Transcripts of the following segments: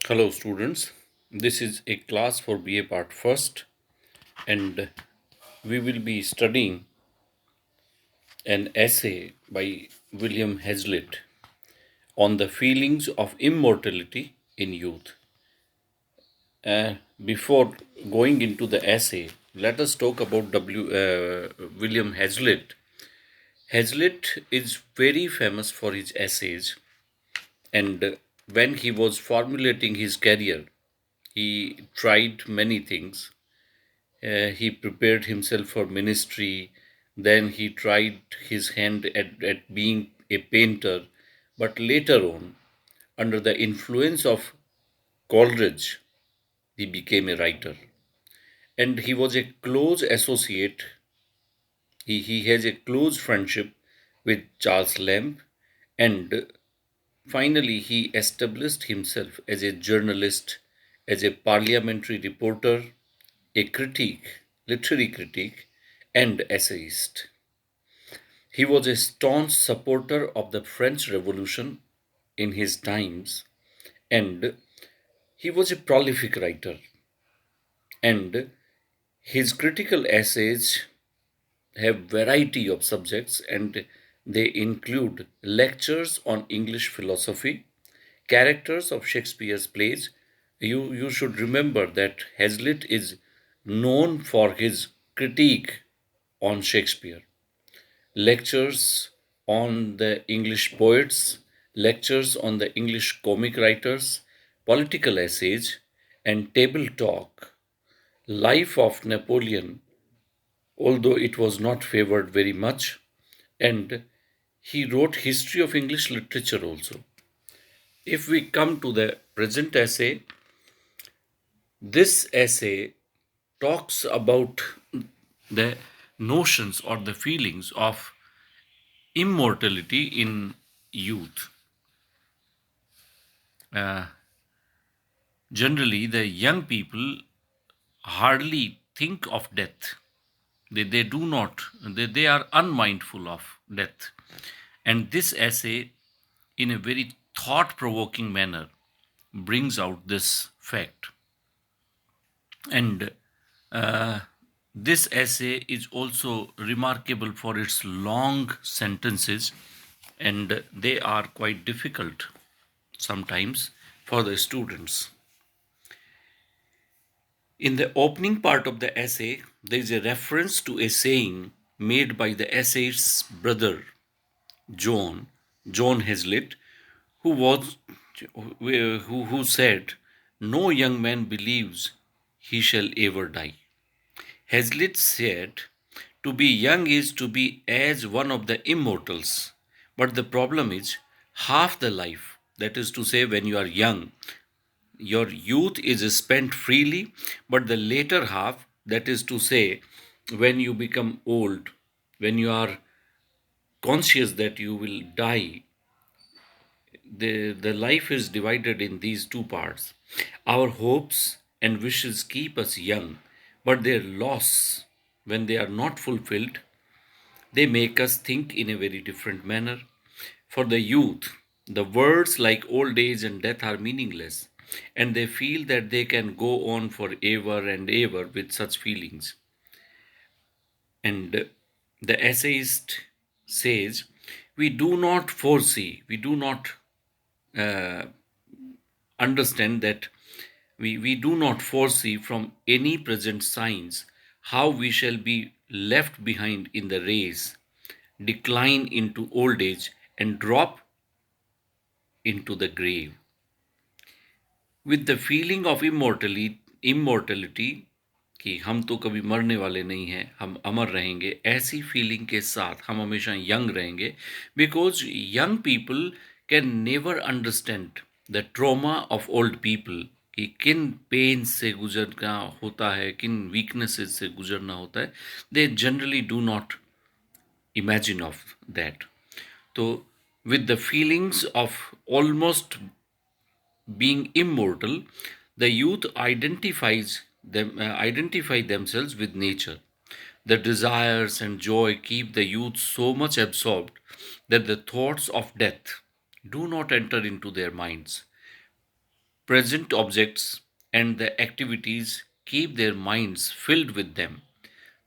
Hello, students. This is a class for BA Part First, and we will be studying an essay by William Hazlitt on the feelings of immortality in youth. Before going into the essay, let us talk about William Hazlitt. Hazlitt is very famous for his essays, and when he was formulating his career, he tried many things. He prepared himself for ministry. Then he tried his hand at being a painter. But later on, under the influence of Coleridge, he became a writer. And he was a close associate. He has a close friendship with Charles Lamb. And finally, he established himself as a journalist, as a parliamentary reporter, a critic, literary critic, and essayist. He was a staunch supporter of the French Revolution in his times, and he was a prolific writer. And his critical essays have variety of subjects, and they include lectures on English philosophy, characters of Shakespeare's plays. You should remember that Hazlitt is known for his critique on Shakespeare, lectures on the English poets, lectures on the English comic writers, political essays, and table talk. Life of Napoleon, although it was not favored very much, and he wrote history of English literature also. If we come to the present essay, this essay talks about the notions or the feelings of immortality in youth. Uh, Generally, the young people hardly think of death. They do not, they are unmindful of death. And this essay, in a very thought provoking manner, brings out this fact. And uh, this essay is also remarkable for its long sentences, and they are quite difficult sometimes for the students. In the opening part of the essay, there is a reference to a saying made by the essayist's brother, John, John Hazlitt, who was who said, "No young man believes he shall ever die." Hazlitt said, "To be young is to be as one of the immortals. But the problem is, half the life, that is to say, when you are young, your youth is spent freely, but the later half, that is to say, when you become old, when you are conscious that you will die, the life is divided in these two parts. Our hopes and wishes keep us young, but their loss, when they are not fulfilled, they make us think in a very different manner. For the youth, the words like old age and death are meaningless, and they feel that they can go on forever and ever with such feelings. And the essayist says, we do not foresee, we do not uh, understand that we do not foresee from any present signs how we shall be left behind in the race, decline into old age, and drop into the grave. With the feeling of immortality कि हम तो कभी मरने वाले नहीं हैं, हम अमर रहेंगे, ऐसी फीलिंग के साथ हम हमेशा यंग रहेंगे, because young people can never understand the trauma of old people, कि किन पेन से गुजरना होता है, किन वीकनेसेस से गुजरना होता है. They generally do not imagine of that. So with the feelings of almost being immortal, the youth identify themselves with nature. The desires and joy keep the youth so much absorbed that the thoughts of death do not enter into their minds. present objects and the activities keep their minds filled with them.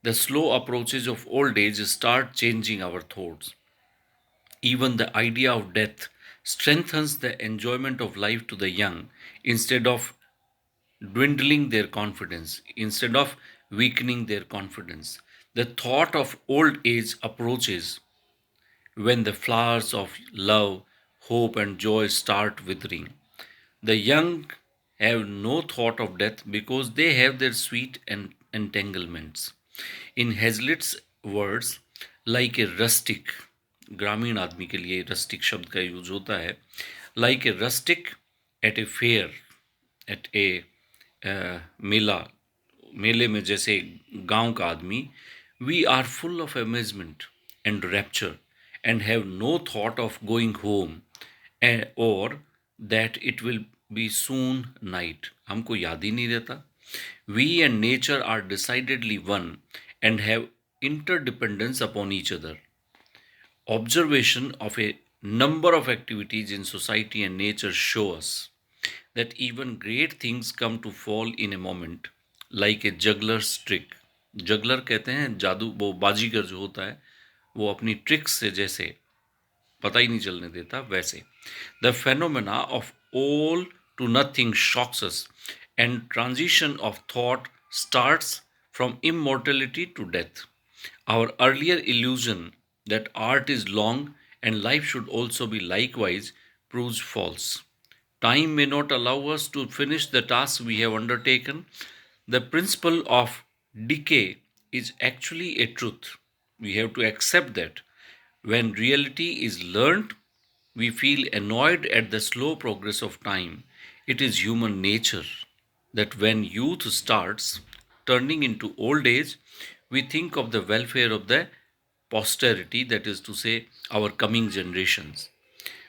The slow approaches of old age start changing our thoughts. Even the idea of death strengthens the enjoyment of life to the young instead of dwindling their confidence, instead of weakening their confidence. The thought of old age approaches when the flowers of love, hope, and joy start withering. The young have no thought of death because they have their sweet entanglements. In Hazlitt's words, like a rustic, ग्रामीण आदमी के लिए rustic शब्द का use होता है, like a rustic at a fair, at a मेला, मेले में जैसे गांव का आदमी, we are full of amazement and rapture and have no thought of going home or that it will be soon night. हमको याद ही नहीं रहता. We and nature are decidedly one and have interdependence upon each other. Observation of a number of activities in society and nature show us that even great things come to fall in a moment, like a juggler's trick. Juggler कहते हैं जादू, वो बाजीगर जो होता है, वो अपनी tricks से जैसे पता ही नहीं चलने देता वैसे. The phenomena of all to nothing shocks us, and transition of thought starts from immortality to death. Our earlier illusion that art is long and life should also be likewise proves false. Time may not allow us to finish the task we have undertaken. The principle of decay is actually a truth. We have to accept that. When reality is learnt, we feel annoyed at the slow progress of time. It is human nature that when youth starts turning into old age, we think of the welfare of the posterity, that is to say, our coming generations.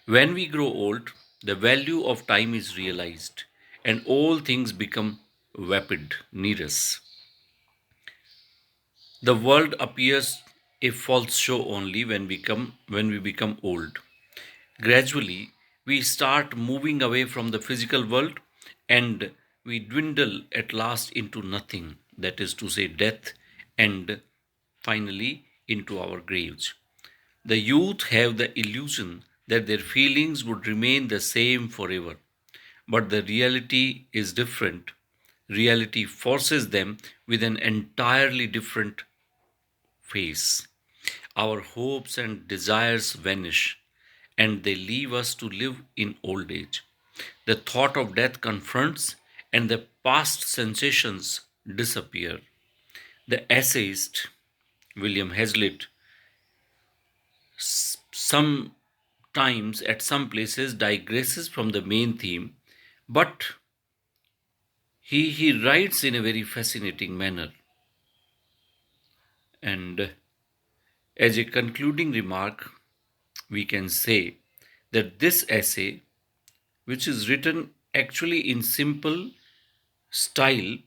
When we grow old, the value of time is realized and all things become vapid, nearest. The world appears a false show only when we become old. Gradually, we start moving away from the physical world and we dwindle at last into nothing, that is to say, death, and finally into our graves. The youth have the illusion that their feelings would remain the same forever, but the reality is different. Reality forces them with an entirely different face. Our hopes and desires vanish, and they leave us to live in old age. The thought of death confronts, and the past sensations disappear. The essayist William Hazlitt sometimes at some places digresses from the main theme, but he writes in a very fascinating manner. And as a concluding remark, we can say that this essay, which is written actually in simple style,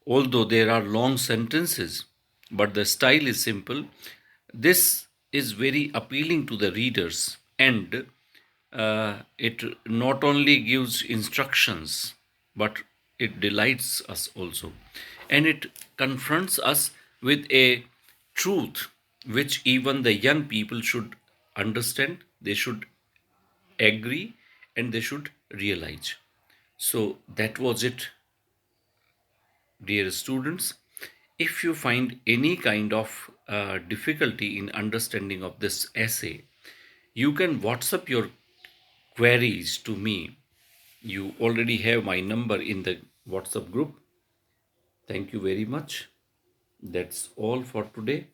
although there are long sentences, but the style is simple, this is very appealing to the readers, and it not only gives instructions but it delights us also, and it confronts us with a truth which even the young people should understand, they should agree, and they should realize. So that was it, dear students. If you find any kind of difficulty in understanding of this essay, you can WhatsApp your queries to me. You already have my number in the WhatsApp group. Thank you very much. That's all for today.